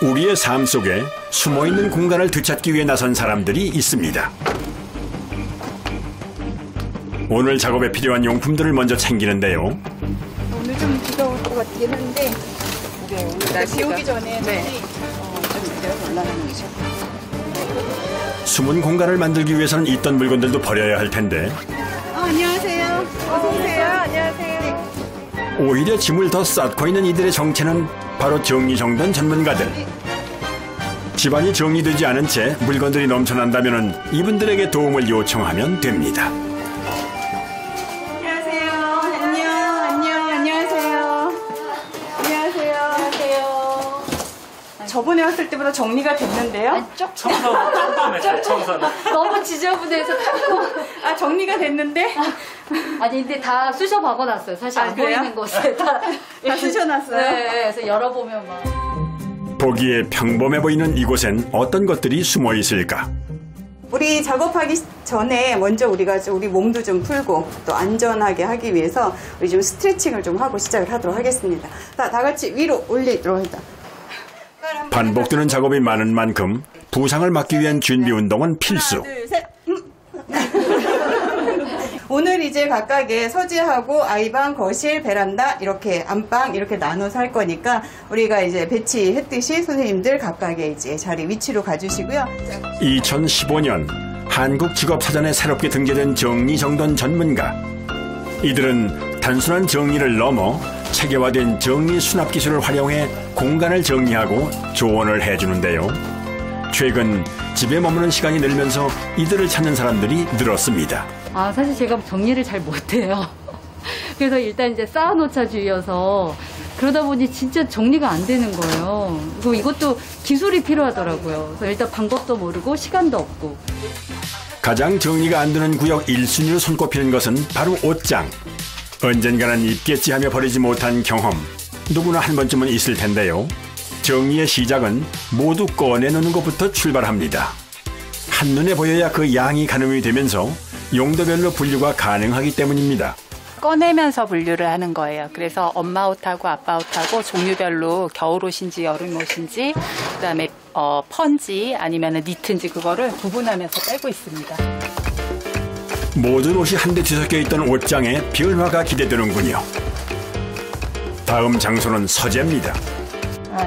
우리의 삶 속에 숨어있는 공간을 되찾기 위해 나선 사람들이 있습니다. 오늘 작업에 필요한 용품들을 먼저 챙기는데요. 오늘 좀 비가 올 것 같긴 한데 비 오기 전에 좀 내려 올라가는 거죠. 숨은 공간을 만들기 위해서는 있던 물건들도 버려야 할 텐데 안녕하세요. 어서 오세요. 안녕하세요. 오히려 짐을 더 쌓고 있는 이들의 정체는 바로 정리정돈 전문가들. 집안이 정리되지 않은 채 물건들이 넘쳐난다면 이분들에게 도움을 요청하면 됩니다. 안녕하세요. 안녕하세요. 안녕하세요. 저번에 왔을 때보다 정리가 됐는데요? 청소. 너무 지저분해서 탁구. 정리가 됐는데? 아니 근데 다 쑤셔 박아놨어요. 사실 안 그래요? 보이는 곳에 다 쑤셔놨어요? 네, 그래서 열어보면 막. 보기에 평범해 보이는 이곳엔 어떤 것들이 숨어 있을까? 우리 작업하기 전에 먼저 우리 몸도 좀 풀고 또 안전하게 하기 위해서 우리 좀 스트레칭을 좀 하고 시작을 하도록 하겠습니다. 다 같이 위로 올리도록 합니다. 반복되는 작업이 많은 만큼 부상을 막기 위한 준비 운동은 필수. 하나, 둘, 셋. 오늘 이제 각각의 서재하고 아이방, 거실, 베란다 이렇게 안방 이렇게 나눠서 할 거니까 우리가 이제 배치했듯이 선생님들 각각의 이제 자리 위치로 가주시고요. 2015년 한국직업사전에 새롭게 등재된 정리정돈 전문가. 이들은 단순한 정리를 넘어 체계화된 정리 수납 기술을 활용해 공간을 정리하고 조언을 해주는데요. 최근 집에 머무는 시간이 늘면서 이들을 찾는 사람들이 늘었습니다. 사실 제가 정리를 잘 못해요. 그래서 일단 이제 쌓아놓자주의여서 그러다 보니 진짜 정리가 안 되는 거예요. 그리고 이것도 기술이 필요하더라고요. 그래서 일단 방법도 모르고 시간도 없고. 가장 정리가 안 되는 구역 1순위로 손꼽히는 것은 바로 옷장. 언젠가는 입겠지 하며 버리지 못한 경험. 누구나 한 번쯤은 있을 텐데요. 정리의 시작은 모두 꺼내놓는 것부터 출발합니다. 한눈에 보여야 그 양이 가늠이 되면서 용도별로 분류가 가능하기 때문입니다. 꺼내면서 분류를 하는 거예요. 그래서 엄마 옷하고 아빠 옷하고 종류별로 겨울 옷인지 여름 옷인지 그다음에 펀지 아니면 니트인지 그거를 구분하면서 빼고 있습니다. 모든 옷이 한데 뒤섞여 있던 옷장에 변화가 기대되는군요. 다음 장소는 서재입니다.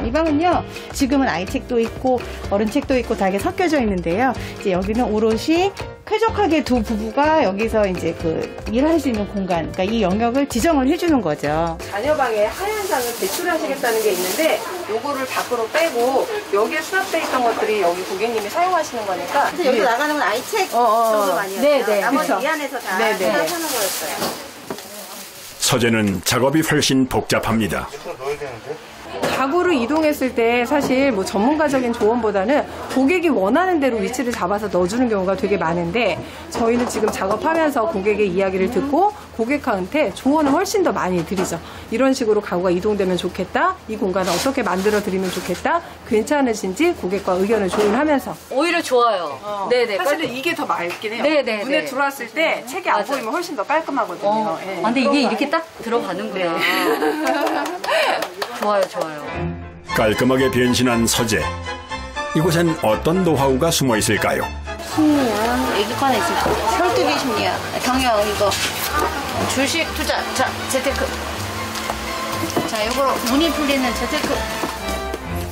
이 방은요, 지금은 아이책도 있고 어른책도 있고 다 이게 섞여져 있는데요. 이제 여기는 오롯이 쾌적하게 두 부부가 여기서 이제 일할 수 있는 공간, 그러니까 이 영역을 지정을 해주는 거죠. 자녀방에 하얀 장을 배출하시겠다는 게 있는데 요거를 밖으로 빼고 여기에 수납돼 있던 것들이 여기 고객님이 사용하시는 거니까. 그래서 여기 나가는 건 아이책 정도만이었어요. 네네. 나머지 그쵸. 이 안에서 다 수납하는 거였어요. 서재는 작업이 훨씬 복잡합니다. 가구를 이동했을 때 사실 뭐 전문가적인 조언보다는 고객이 원하는 대로 위치를 잡아서 넣어주는 경우가 되게 많은데 저희는 지금 작업하면서 고객의 이야기를 듣고 고객한테 조언을 훨씬 더 많이 드리죠. 이런 식으로 가구가 이동되면 좋겠다. 이 공간을 어떻게 만들어 드리면 좋겠다. 괜찮으신지 고객과 의견을 조율하면서. 오히려 좋아요. 네네. 사실은 이게 더 맑긴 해요. 네네. 눈에 들어왔을 때 책이 안 보이면 훨씬 더 깔끔하거든요. 예. 근데 이게 이렇게 딱 들어가는구나. 좋아요. 깔끔하게 변신한 서재. 이곳엔 어떤 노하우가 숨어 있을까요? 심리야, 애기 꺼내 있을 때. 설득의 심리야. 경영, 이거. 주식 투자. 자, 재테크. 자, 요거 문이 풀리는 재테크.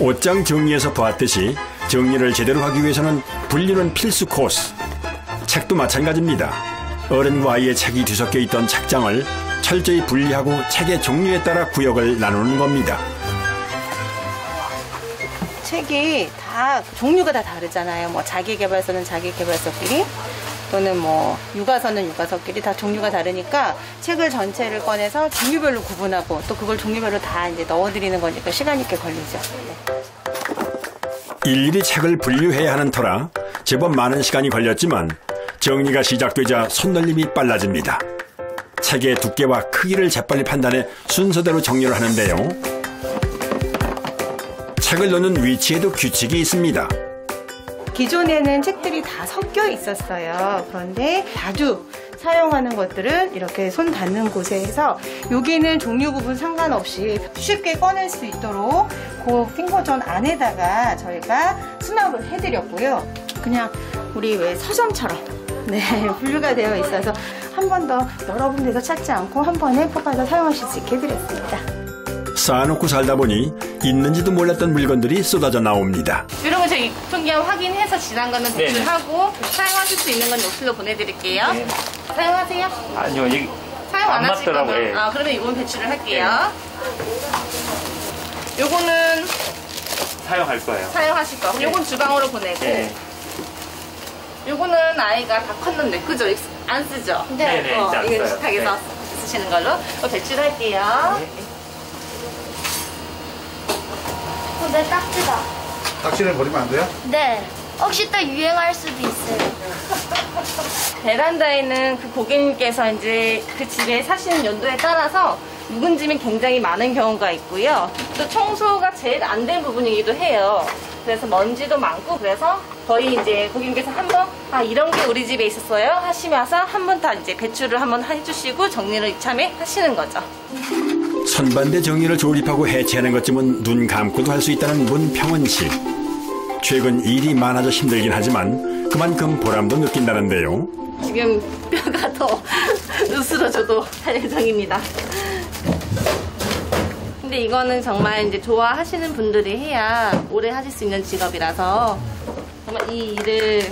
옷장 정리에서 봤듯이 정리를 제대로 하기 위해서는 분류는 필수 코스. 책도 마찬가지입니다. 어른과 아이의 책이 뒤섞여 있던 책장을 철저히 분리하고 책의 종류에 따라 구역을 나누는 겁니다. 책이 다 종류가 다 다르잖아요. 뭐 자기계발서는 자기계발서끼리 또는 뭐 육아서는 육아서끼리 다 종류가 다르니까 책을 전체를 꺼내서 종류별로 구분하고 또 그걸 종류별로 다 이제 넣어드리는 거니까 시간이 꽤 걸리죠. 일일이 책을 분류해야 하는 터라 제법 많은 시간이 걸렸지만 정리가 시작되자 손놀림이 빨라집니다. 책의 두께와 크기를 재빨리 판단해 순서대로 정리를 하는데요. 책을 넣는 위치에도 규칙이 있습니다. 기존에는 책들이 다 섞여 있었어요. 그런데 자주 사용하는 것들은 이렇게 손 닿는 곳에 해서 여기는 종류 구분 상관없이 쉽게 꺼낼 수 있도록 그 핑거존 안에다가 저희가 수납을 해드렸고요. 그냥 우리 왜 서점처럼 분류가 되어 있어서 한 번 더 여러 군데서 찾지 않고 한 번에 뽑아서 사용하실 수 있게 해드렸습니다. 쌓아놓고 살다 보니 있는지도 몰랐던 물건들이 쏟아져 나옵니다. 이런 거 저희 유통기한 확인해서 지난 거는 배출하고 사용하실 수 있는 건 요술로 보내드릴게요. 사용하세요? 아니요, 이게 사용 안 하실 맞더라고요. 거면 예. 그러면 이건 배출을 할게요. 요거는 사용할 거예요. 사용하실 거. 그럼 요건 주방으로 보내고 요거는 아이가 다 컸는데 그죠? 안 쓰죠? 네네, 이제 안 이거 써요. 식탁에서 쓰시는 걸로 배출할게요. 내 딱지다. 딱지를 버리면 안 돼요? 네. 혹시 또 유행할 수도 있어요. 베란다에는 그 고객님께서 이제 그 집에 사시는 연도에 따라서 묵은짐이 굉장히 많은 경우가 있고요. 또 청소가 제일 안 된 부분이기도 해요. 그래서 먼지도 많고 그래서 거의 이제 고객님께서 한번 이런 게 우리 집에 있었어요 하시면서 한 번 다 이제 배출을 한번 해주시고 정리를 이참에 하시는 거죠. 선반대 정리를 조립하고 해체하는 것쯤은 눈 감고도 할 수 있다는 문평원 씨. 최근 일이 많아져 힘들긴 하지만 그만큼 보람도 느낀다는데요. 지금 뼈가 더 으스러져도 할 예정입니다. 근데 이거는 정말 이제 좋아하시는 분들이 해야 오래 하실 수 있는 직업이라서 정말 이 일을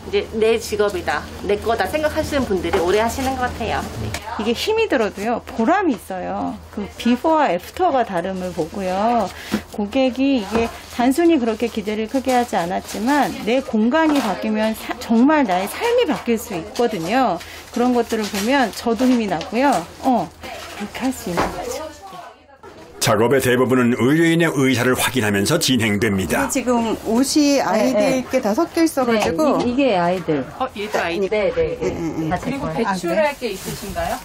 이제 내 직업이다, 내 거다 생각하시는 분들이 오래 하시는 것 같아요. 네. 이게 힘이 들어도요 보람이 있어요. 그 비포와 애프터가 다름을 보고요. 고객이 이게 단순히 그렇게 기대를 크게 하지 않았지만 내 공간이 바뀌면 정말 나의 삶이 바뀔 수 있거든요. 그런 것들을 보면 저도 힘이 나고요. 그렇게 할 수 있는 거죠. 작업의 대부분은 의뢰인의 의사를 확인하면서 진행됩니다. 지금 옷이 아이들께 다 섞여 있어가지고 이게 아이들. 얘도 아이들. 네네. 다 그리고 제 거예요. 배출할 게 있으신가요?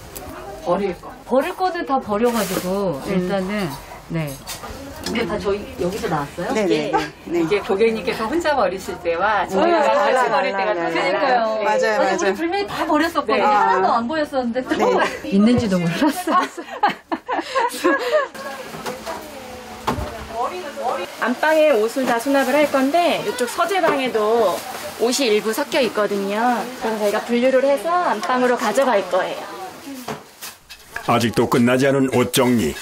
버릴 거. 버릴 거는 다 버려가지고 일단은 이게 다 저희 여기서 나왔어요? 네네. 이게 고객님께서 혼자 버리실 때와 저희가 같이 버릴 때가 그러니까요. 맞아요. 우리 분명히 다 버렸었거든요. 네. 하나도 안 보였었는데 또 있는지도 몰랐어요. 안방에 옷을 다 수납을 할 건데 이쪽 서재방에도 옷이 일부 섞여 있거든요. 그래서 저희가 분류를 해서 안방으로 가져갈 거예요. 아직도 끝나지 않은 옷 정리.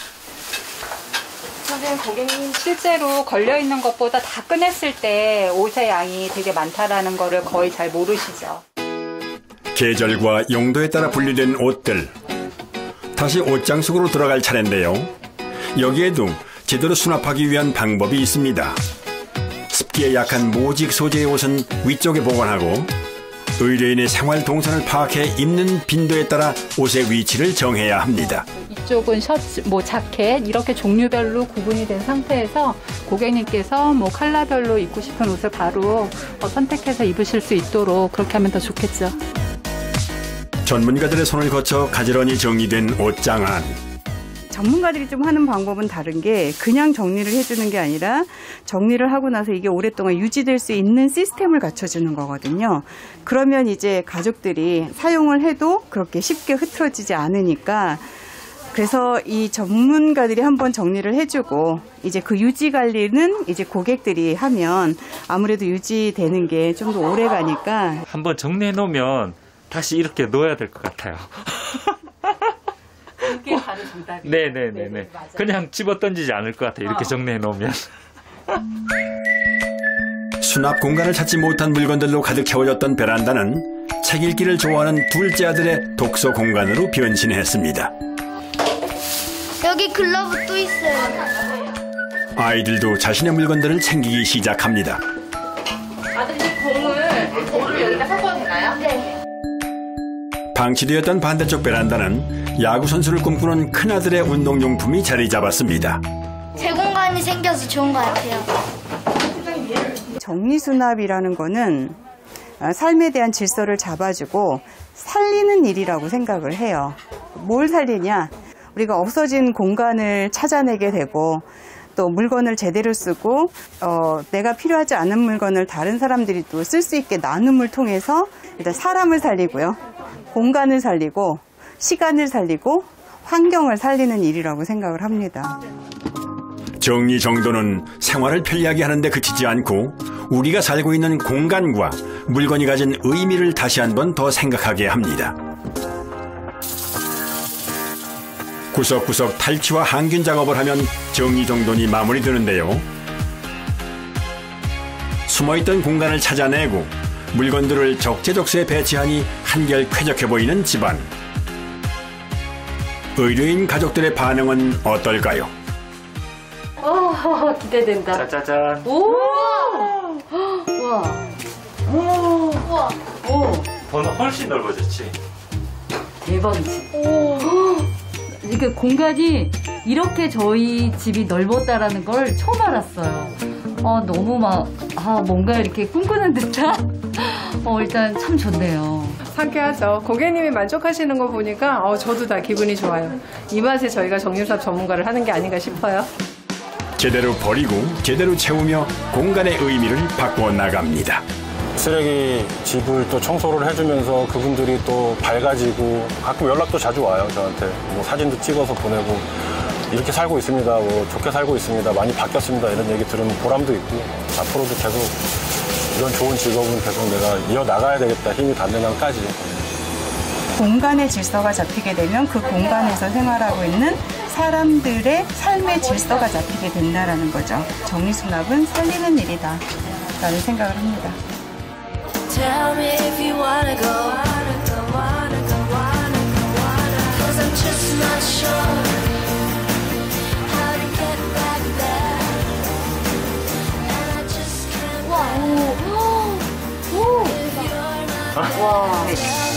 선생님, 고객님 실제로 걸려있는 것보다 다 꺼냈을 때 옷의 양이 되게 많다라는 거를 거의 잘 모르시죠. 계절과 용도에 따라 분리된 옷들. 다시 옷장 속으로 들어갈 차례인데요. 여기에도 제대로 수납하기 위한 방법이 있습니다. 습기에 약한 모직 소재의 옷은 위쪽에 보관하고 의뢰인의 생활 동선을 파악해 입는 빈도에 따라 옷의 위치를 정해야 합니다. 이쪽은 셔츠, 자켓 이렇게 종류별로 구분이 된 상태에서 고객님께서 컬러별로 입고 싶은 옷을 바로 선택해서 입으실 수 있도록 그렇게 하면 더 좋겠죠. 전문가들의 손을 거쳐 가지런히 정리된 옷장 안. 전문가들이 좀 하는 방법은 다른 게 그냥 정리를 해주는 게 아니라 정리를 하고 나서 이게 오랫동안 유지될 수 있는 시스템을 갖춰주는 거거든요. 그러면 이제 가족들이 사용을 해도 그렇게 쉽게 흐트러지지 않으니까 그래서 이 전문가들이 한번 정리를 해주고 이제 그 유지 관리는 이제 고객들이 하면 아무래도 유지되는 게 좀 더 오래 가니까 한번 정리해 놓으면 다시 이렇게 놓아야 될 것 같아요. 그게 바로 정답이에요. 네네네네. 그냥 집어 던지지 않을 것 같아요. 이렇게 정리해 놓으면. 수납 공간을 찾지 못한 물건들로 가득 채워졌던 베란다는 책 읽기를 좋아하는 둘째 아들의 독서 공간으로 변신했습니다. 여기 글러브 또 있어요. 아이들도 자신의 물건들을 챙기기 시작합니다. 아들이 공을 여기다 섞어도 되나요? 네. 방치되었던 반대쪽 베란다는 야구 선수를 꿈꾸는 큰아들의 운동용품이 자리 잡았습니다. 제 공간이 생겨서 좋은 것 같아요. 정리수납이라는 거는 삶에 대한 질서를 잡아주고 살리는 일이라고 생각을 해요. 뭘 살리냐? 우리가 없어진 공간을 찾아내게 되고 또 물건을 제대로 쓰고 내가 필요하지 않은 물건을 다른 사람들이 또 쓸 수 있게 나눔을 통해서 일단 사람을 살리고요. 공간을 살리고 시간을 살리고 환경을 살리는 일이라고 생각을 합니다. 정리정돈은 생활을 편리하게 하는 데 그치지 않고 우리가 살고 있는 공간과 물건이 가진 의미를 다시 한번 더 생각하게 합니다. 구석구석 탈취와 항균 작업을 하면 정리정돈이 마무리되는데요. 숨어있던 공간을 찾아내고 물건들을 적재적소에 배치하니 한결 쾌적해 보이는 집안. 의료인 가족들의 반응은 어떨까요? 기대된다. 짜자잔. 오! 와. 우와. 오. 더 훨씬 넓어졌지. 대박이지. 이게 공간이 이렇게 저희 집이 넓었다라는 걸 처음 알았어요. 너무 뭔가 이렇게 꿈꾸는 듯한? 일단 참 좋네요. 상쾌하죠. 고객님이 만족하시는 거 보니까 저도 다 기분이 좋아요. 이 맛에 저희가 정리수납 전문가를 하는 게 아닌가 싶어요. 제대로 버리고 제대로 채우며 공간의 의미를 바꾸어 나갑니다. 쓰레기 집을 또 청소를 해주면서 그분들이 또 밝아지고 가끔 연락도 자주 와요, 저한테. 뭐 사진도 찍어서 보내고 이렇게 살고 있습니다, 뭐 좋게 살고 있습니다, 많이 바뀌었습니다 이런 얘기 들으면 보람도 있고 앞으로도 계속 이런 좋은 직업은 계속 내가 이어나가야 되겠다, 힘이 닿는 한까지. 공간의 질서가 잡히게 되면 그 공간에서 생활하고 있는 사람들의 삶의 질서가 잡히게 된다라는 거죠. 정리수납은 살리는 일이다 라는 생각을 합니다. Tell me if you wanna go, cause I'm just not sure how to get back there, and I just can't. 와.